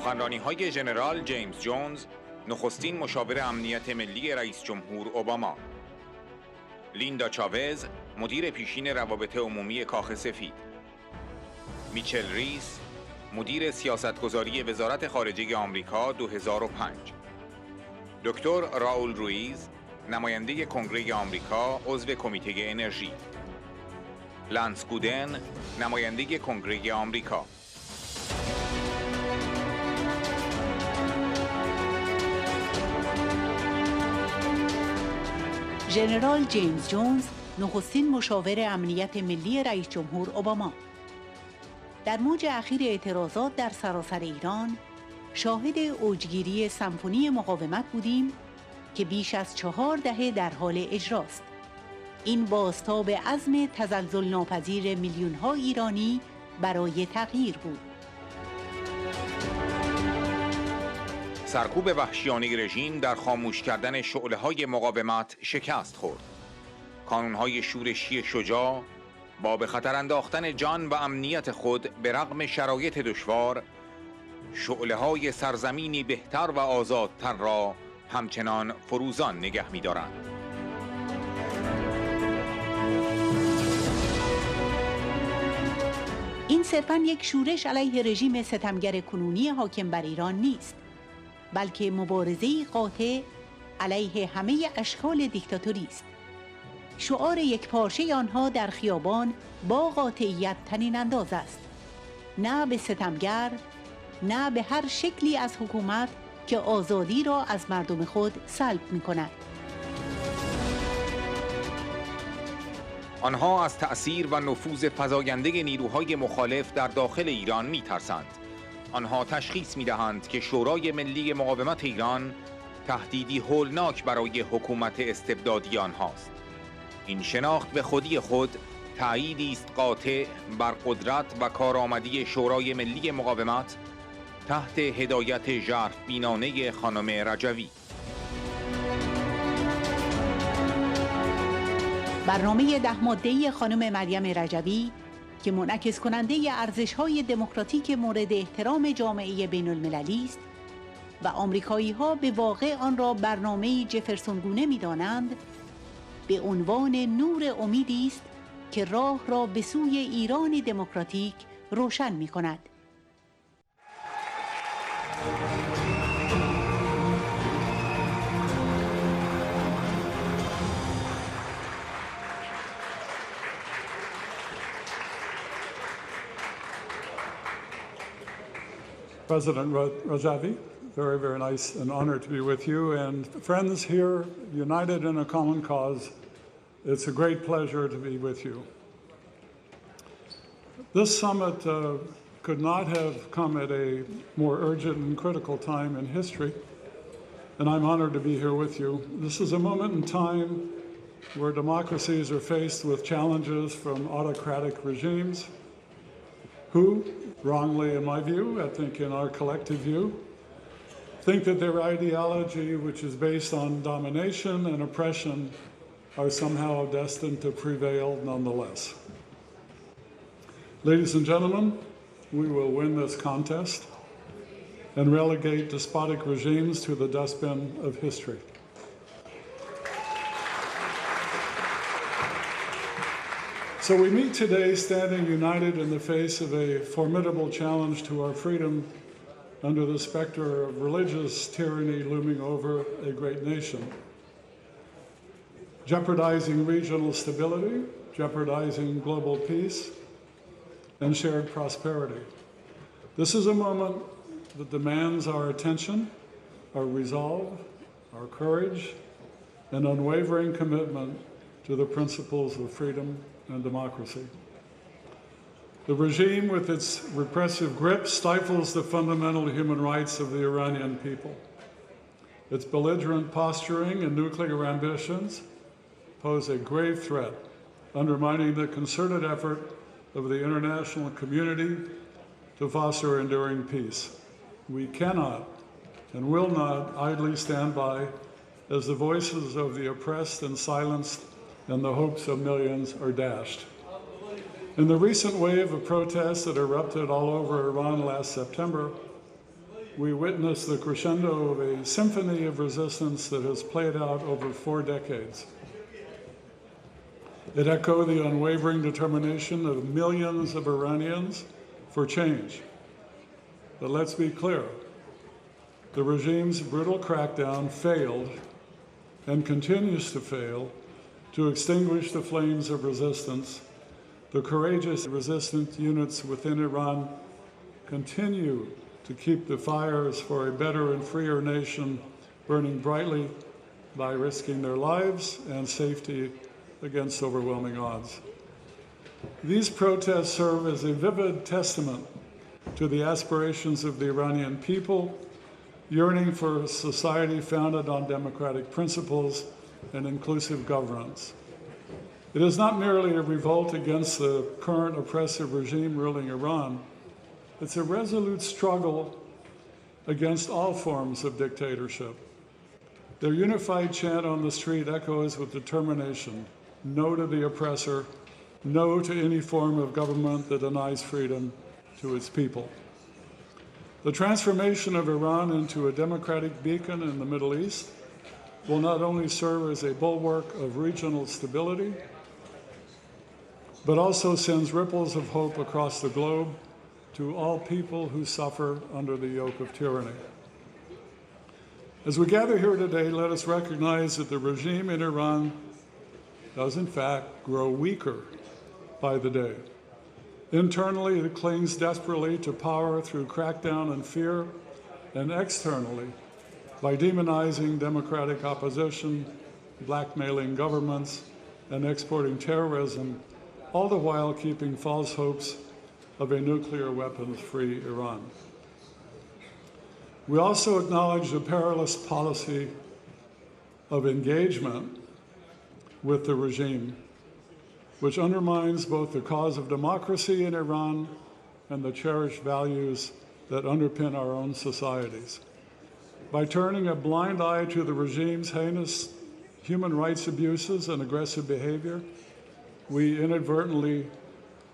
سخنرانی‌های ژنرال جیمز، نخستین مشاور امنیت ملی رئیس جمهور اوباما. لیندا چاوز، مدیر پیشین روابط عمومی کاخ سفید. میچل ریس، مدیر سیاستگذاری وزارت خارجه آمریکا 2005. دکتر راول رویز، نماینده کنگره آمریکا، عضو کمیته انرژی. لانس گودن، نماینده کنگره آمریکا. ژنرال جونز، نخستین مشاور امنیت ملی رئیس جمهور اوباما. در موج اخیر اعتراضات در سراسر ایران شاهد اوجگیری سمفونی مقاومت بودیم که بیش از 4 دهه در حال اجراست. این بازتاب عزم تزلزل ناپذیر میلیون‌ها ایرانی برای تغییر بود. سرکوب وحشیانه‌ی رژیم در خاموش کردن شعله‌های مقاومت شکست خورد. کانون‌های شورشی شجاع با به خطر انداختن جان و امنیت خود به رغم شرایط دشوار، شعله‌های سرزمینی بهتر و آزادتر را همچنان فروزان نگه می‌دارند. این صرفاً یک شورش علیه رژیم ستمگر کنونی حاکم بر ایران نیست، بلکه مبارزه‌ای قاطع علیه همه اشکال دیکتاتوری است. شعار یکپارچه آنها در خیابان با قاطعیت طنین انداز است: نه به ستمگر، نه به هر شکلی از حکومت که آزادی را از مردم خود سلب می‌کند. آنها از تأثیر و نفوذ فزاینده نیروهای مخالف در داخل ایران می‌ترسند. آنها تشخیص می‌دهند که شورای ملی مقاومت ایران تهدیدی هولناک برای حکومت استبدادی آنهاست. این شناخت به خودی خود تأییدی است قاطع بر قدرت و کارآمدی شورای ملی مقاومت تحت هدایت ژرف‌بینانه خانم رجوی. برنامه 10 ماده‌ای خانم مریم رجوی که منعکس کننده ارزش‌های دموکراتیک مورد احترام جامعه بین‌المللی است و آمریکایی‌ها به واقع آن را برنامه‌ای جفرسونگونه می‌دانند، به عنوان نور امیدی است که راه را به سوی ایران دموکراتیک روشن می‌کند. President Rajavi, very, very nice and honored to be with you. And friends here, united in a common cause, it's a great pleasure to be with you. This summit could not have come at a more urgent and critical time in history, and I'm honored to be here with you. This is a moment in time where democracies are faced with challenges from autocratic regimes who, wrongly in my view, I think in our collective view, think that their ideology, which is based on domination and oppression, are somehow destined to prevail nonetheless. Ladies and gentlemen, we will win this contest and relegate despotic regimes to the dustbin of history. So we meet today standing united in the face of a formidable challenge to our freedom under the specter of religious tyranny looming over a great nation, jeopardizing regional stability, jeopardizing global peace, and shared prosperity. This is a moment that demands our attention, our resolve, our courage, and unwavering commitment to the principles of freedom and democracy. The regime, with its repressive grip, stifles the fundamental human rights of the Iranian people. Its belligerent posturing and nuclear ambitions pose a grave threat, undermining the concerted effort of the international community to foster enduring peace. We cannot and will not idly stand by as the voices of the oppressed and silenced and the hopes of millions are dashed. In the recent wave of protests that erupted all over Iran last September, we witnessed the crescendo of a symphony of resistance that has played out over 4 decades. It echoed the unwavering determination of millions of Iranians for change. But let's be clear, the regime's brutal crackdown failed and continues to fail to extinguish the flames of resistance. The courageous resistance units within Iran continue to keep the fires for a better and freer nation burning brightly by risking their lives and safety against overwhelming odds. These protests serve as a vivid testament to the aspirations of the Iranian people, yearning for a society founded on democratic principles and inclusive governance. It is not merely a revolt against the current oppressive regime ruling Iran. It's a resolute struggle against all forms of dictatorship. Their unified chant on the street echoes with determination: no to the oppressor, no to any form of government that denies freedom to its people. The transformation of Iran into a democratic beacon in the Middle East will not only serve as a bulwark of regional stability, but also sends ripples of hope across the globe to all people who suffer under the yoke of tyranny. As we gather here today, let us recognize that the regime in Iran does in fact grow weaker by the day. Internally, it clings desperately to power through crackdown and fear, and externally, by demonizing democratic opposition, blackmailing governments, and exporting terrorism, all the while keeping false hopes of a nuclear weapons-free Iran. We also acknowledge the perilous policy of engagement with the regime, which undermines both the cause of democracy in Iran and the cherished values that underpin our own societies. By turning a blind eye to the regime's heinous human rights abuses and aggressive behavior, we inadvertently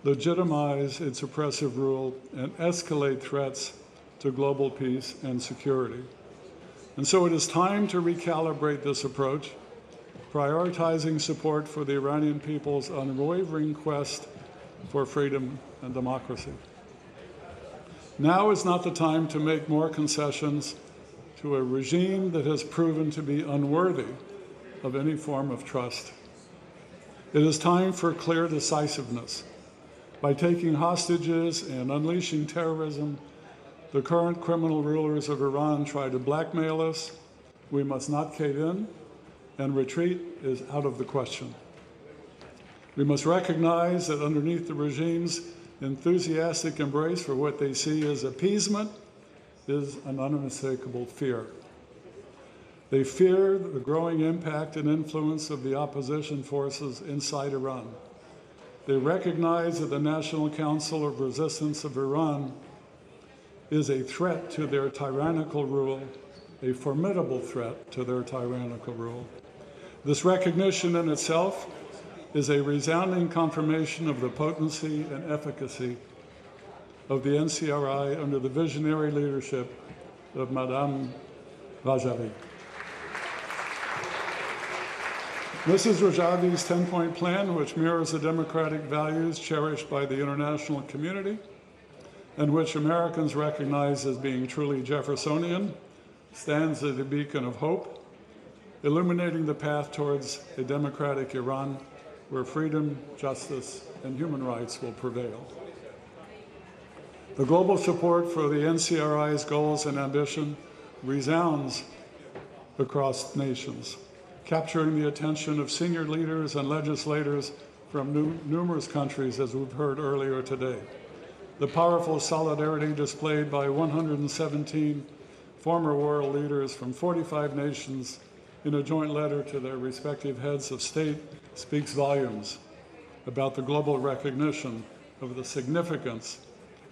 legitimize its oppressive rule and escalate threats to global peace and security. And so it is time to recalibrate this approach, prioritizing support for the Iranian people's unwavering quest for freedom and democracy. Now is not the time to make more concessions to a regime that has proven to be unworthy of any form of trust. It is time for clear decisiveness. By taking hostages and unleashing terrorism, the current criminal rulers of Iran try to blackmail us. We must not cave in, and retreat is out of the question. We must recognize that underneath the regime's enthusiastic embrace for what they see as appeasement is an unmistakable fear. They fear the growing impact and influence of the opposition forces inside Iran. They recognize that the National Council of Resistance of Iran is a threat to their tyrannical rule, a formidable threat to their tyrannical rule. This recognition in itself is a resounding confirmation of the potency and efficacy of the NCRI under the visionary leadership of Madame Rajavi. Mrs. Rajavi's 10-point plan, which mirrors the democratic values cherished by the international community and which Americans recognize as being truly Jeffersonian, stands as a beacon of hope, illuminating the path towards a democratic Iran where freedom, justice, and human rights will prevail. The global support for the NCRI's goals and ambition resounds across nations, capturing the attention of senior leaders and legislators from numerous countries, as we've heard earlier today. The powerful solidarity displayed by 117 former world leaders from 45 nations in a joint letter to their respective heads of state speaks volumes about the global recognition of the significance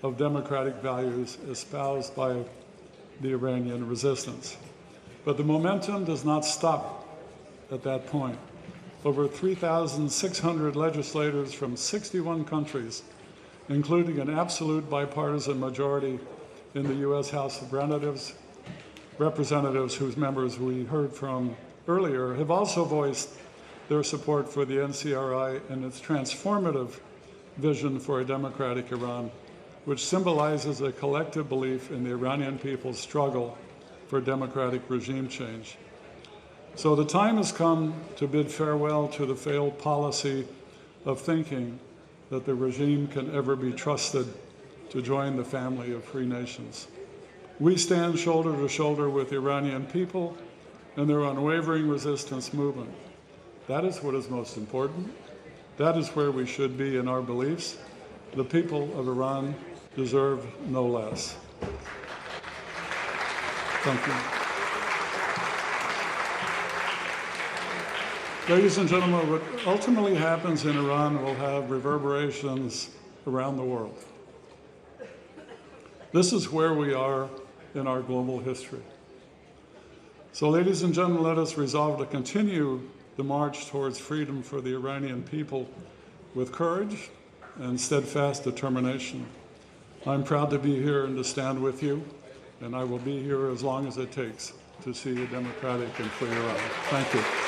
of democratic values espoused by the Iranian resistance. But the momentum does not stop at that point. Over 3,600 legislators from 61 countries, including an absolute bipartisan majority in the U.S. House of Representatives, whose members we heard from earlier, have also voiced their support for the NCRI and its transformative vision for a democratic Iran, which symbolizes a collective belief in the Iranian people's struggle for democratic regime change. So the time has come to bid farewell to the failed policy of thinking that the regime can ever be trusted to join the family of free nations. We stand shoulder to shoulder with the Iranian people and their unwavering resistance movement. That is what is most important. That is where we should be in our beliefs. The people of Iran deserve no less. Thank you. Ladies and gentlemen, what ultimately happens in Iran will have reverberations around the world. This is where we are in our global history. So, ladies and gentlemen, let us resolve to continue the march towards freedom for the Iranian people with courage and steadfast determination. I'm proud to be here and to stand with you, and I will be here as long as it takes to see a democratic and free Iran. Thank you.